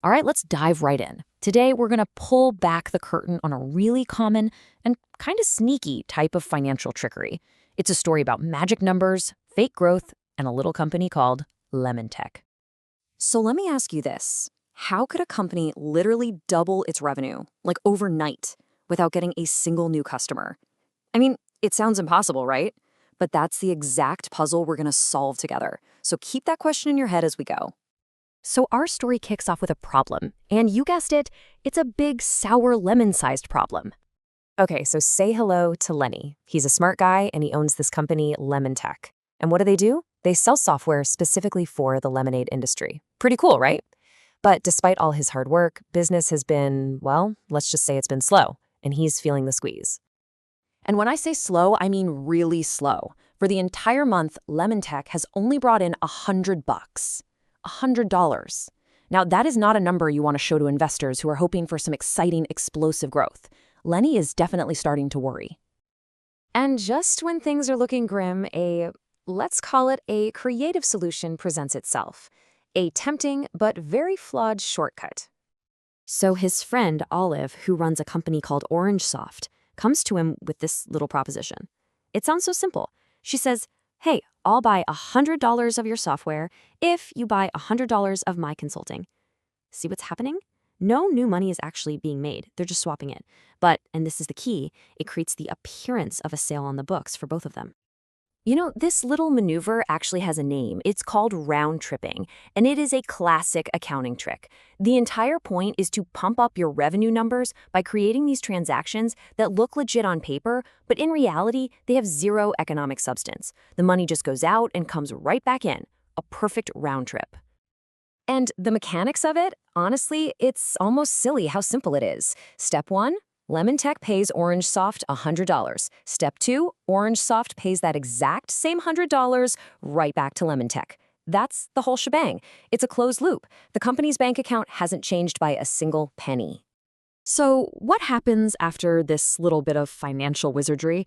All right, let's dive right in. Today, we're going to pull back the curtain on a really common and kind of sneaky type of financial trickery. It's a story about magic numbers, fake growth, and a little company called LemonTech. So let me ask you this. How could a company literally double its revenue, like overnight, without getting a single new customer? I mean, it sounds impossible, right? But that's the exact puzzle we're going to solve together. So keep that question in your head as we go. So, our story kicks off with a problem, and you guessed it, it's a big, sour, lemon sized problem. Okay, so say hello to Lenny. He's a smart guy and he owns this company, LemonTech. And what do? They sell software specifically for the lemonade industry. Pretty cool, right? But despite all his hard work, business has been, well, let's just say it's been slow, and he's feeling the squeeze. And when I say slow, I mean really slow. For the entire month, LemonTech has only brought in $100. $100. Now, that is not a number you want to show to investors who are hoping for some exciting, explosive growth. Lenny is definitely starting to worry. And just when things are looking grim, let's call it a creative solution presents itself. A tempting but very flawed shortcut. So his friend, Olive, who runs a company called OrangeSoft, comes to him with this little proposition. It sounds so simple. She says, hey, I'll buy $100 of your software if you buy $100 of my consulting. See what's happening? No new money is actually being made. They're just swapping it. But, and this is the key, it creates the appearance of a sale on the books for both of them. You know, this little maneuver actually has a name. It's called round tripping, and it is a classic accounting trick. The entire point is to pump up your revenue numbers by creating these transactions that look legit on paper, but in reality, they have zero economic substance. The money just goes out and comes right back in. A perfect round trip. And the mechanics of it, honestly, it's almost silly how simple it is. Step 1. LemonTech pays OrangeSoft $100. Step 2, OrangeSoft pays that exact same $100 right back to LemonTech. That's the whole shebang. It's a closed loop. The company's bank account hasn't changed by a single penny. So what happens after this little bit of financial wizardry?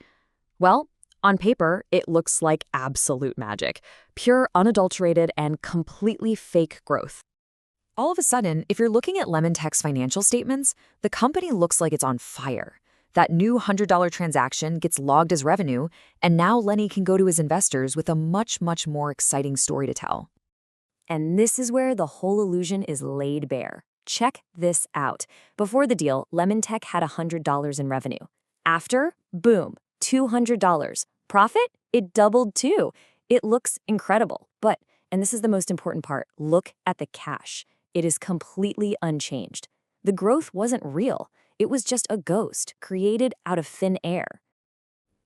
Well, on paper, it looks like absolute magic. Pure, unadulterated, and completely fake growth. All of a sudden, if you're looking at LemonTech's financial statements, the company looks like it's on fire. That new $100 transaction gets logged as revenue, and now Lenny can go to his investors with a much, much more exciting story to tell. And this is where the whole illusion is laid bare. Check this out. Before the deal, LemonTech had $100 in revenue. After, boom, $200. Profit? It doubled too. It looks incredible. But, and this is the most important part, look at the cash. It is completely unchanged. The growth wasn't real. It was just a ghost created out of thin air.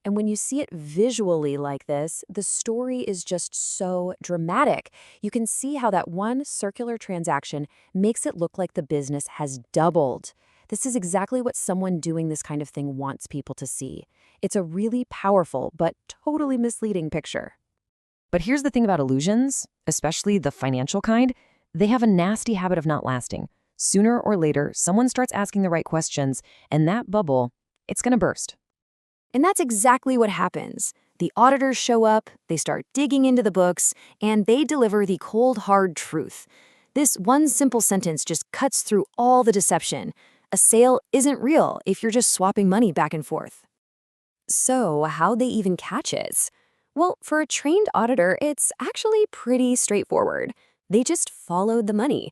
And when you see it visually like this, the story is just so dramatic. You can see how that one circular transaction makes it look like the business has doubled. This is exactly what someone doing this kind of thing wants people to see. It's a really powerful but totally misleading picture. But here's the thing about illusions, especially the financial kind. They have a nasty habit of not lasting. Sooner or later, someone starts asking the right questions, and that bubble, it's going to burst. And that's exactly what happens. The auditors show up, they start digging into the books, and they deliver the cold, hard truth. This one simple sentence just cuts through all the deception. A sale isn't real if you're just swapping money back and forth. So, how'd they even catch it? Well, for a trained auditor, it's actually pretty straightforward. They just followed the money.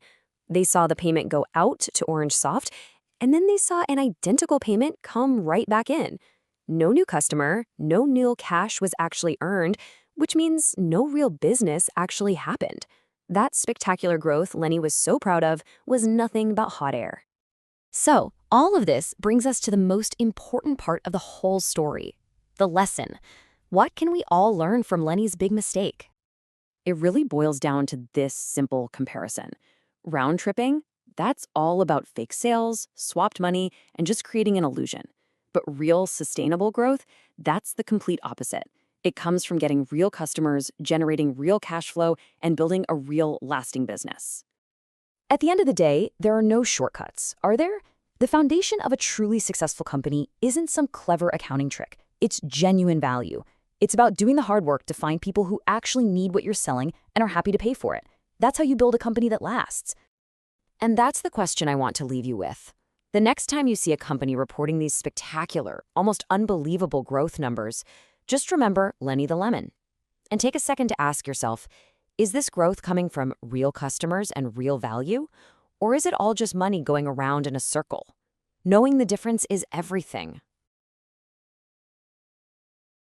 They saw the payment go out to OrangeSoft, and then they saw an identical payment come right back in. No new customer, no new cash was actually earned, which means no real business actually happened. That spectacular growth Lenny was so proud of was nothing but hot air. So, all of this brings us to the most important part of the whole story, the lesson. What can we all learn from Lenny's big mistake? It really boils down to this simple comparison. Round tripping, that's all about fake sales, swapped money, and just creating an illusion. But real sustainable growth, that's the complete opposite. It comes from getting real customers, generating real cash flow, and building a real lasting business. At the end of the day, there are no shortcuts, are there? The foundation of a truly successful company isn't some clever accounting trick. It's genuine value. It's about doing the hard work to find people who actually need what you're selling and are happy to pay for it. That's how you build a company that lasts. And that's the question I want to leave you with. The next time you see a company reporting these spectacular, almost unbelievable growth numbers, just remember Lenny the Lemon. And take a second to ask yourself, is this growth coming from real customers and real value? Or is it all just money going around in a circle? Knowing the difference is everything.